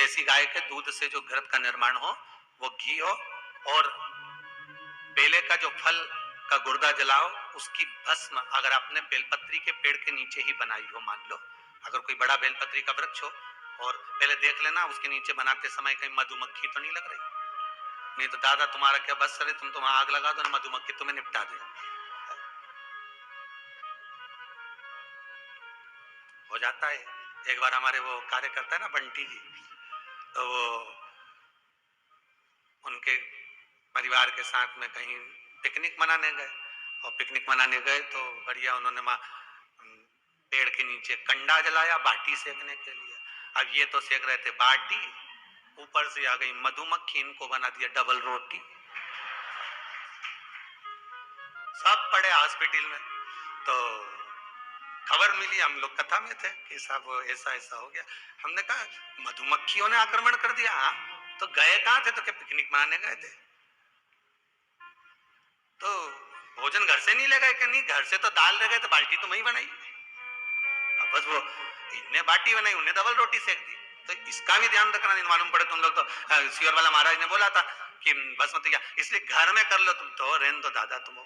देसी गाय के दूध से जो घृत का निर्माण हो, वो घी हो, और बेले का जो फल का गुर्दा जलाओ, उसकी भस्म अगर आपने बेलपत्री के पेड़ के नीचे ही बनाई हो, मान लो अगर कोई बड़ा बेलपत्री का वृक्ष हो, और पहले देख लेना उसके नीचे बनाते समय कहीं मधुमक्खी तो नहीं लग रही, नहीं तो दादा तुम्हारा क्या बस करे, तुम तो वहां आग लगा दो ना, मधुमक्खी तुम्हें निपटा दे। हो जाता है। एक बार हमारे वो कार्यकर्ता है ना बंटी जी, तो वो उनके परिवार के साथ में कहीं पिकनिक मनाने गए, और पिकनिक मनाने गए तो बढ़िया उन्होंने पेड़ के नीचे कंडा जलाया बाटी सेकने के लिए। अब ये तो सेक रहे थे बाटी, ऊपर से आ गई मधुमक्खी, इनको बना दिया डबल रोटी। सब पड़े हॉस्पिटल में। तो खबर मिली, हम लोग कथा में थे कि साहब ऐसा ऐसा हो गया। हमने कहा मधुमक्खियों ने आक्रमण कर दिया। हाँ, तो गए कहां थे? तो क्या पिकनिक मनाने गए थे? तो भोजन घर से नहीं ले गए? कि नहीं, घर से तो दाल ले गए, तो बाल्टी तो वही बनाई। अब बस वो इनने बाटी बनाई, उन्हें डबल रोटी सेक दी। तो इसका भी ध्यान रखना, नहीं मालूम पड़े तुम लोग तो सियोर वाला महाराज ने बोला था कि बस मत क्या, इसलिए घर में कर लो तुम तो, रहन दो दादा तुम।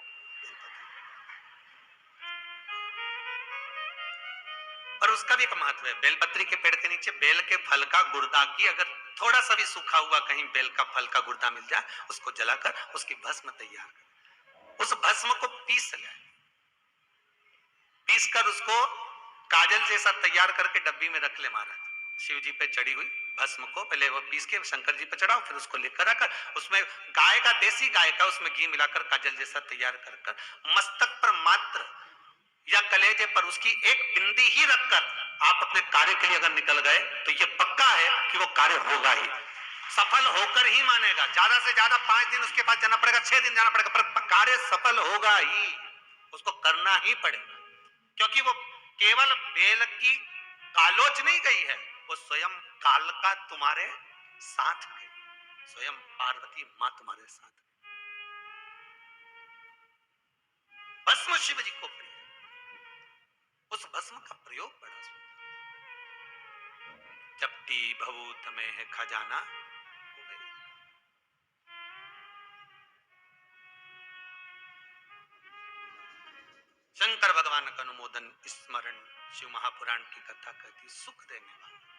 और उसका भी एक महत्व है। बेलपत्री के पेड़ के नीचे बेल के फल का गुर्दा की, अगर थोड़ा सा भी सूखा हुआ कहीं बेल का फल का गुर्दा मिल जाए, उसको जलाकर उसकी भस्म तैयार कर, उस भस्म को पीस ले, पीस कर उसको काजल जैसा तैयार करके डब्बी में रख ले महाराज। शिव जी पे चढ़ी हुई भस्म को पहले वो पीस के शंकर जी पे चढ़ाओ, फिर उसको लेकर आकर उसमें गाय का, देसी गाय का उसमें घी मिलाकर काजल जैसा तैयार कर कर मस्तक पर मात्र या कलेजे पर उसकी एक बिंदी ही रखकर आप अपने कार्य के लिए अगर निकल गए, तो ये पक्का है कि वो कार्य होगा ही, सफल होकर ही मानेगा। ज्यादा से ज्यादा 5 दिन उसके पास जाना पड़ेगा, 6 दिन जाना पड़ेगा, पर कार्य सफल होगा ही, उसको करना ही पड़ेगा। क्योंकि वो केवल बेल की कालोच नहीं गई है, वो स्वयं काल का तुम्हारे साथ गई, स्वयं पार्वती मां तुम्हारे साथ। भस्म शिव जी को प्रिय, उस भस्म का प्रयोग बड़ा सुंदर। जपती भभूत में है खजाना, शंकर भगवान का अनुमोदन स्मरण, शिव महापुराण की कथा कहती सुख देने वाला।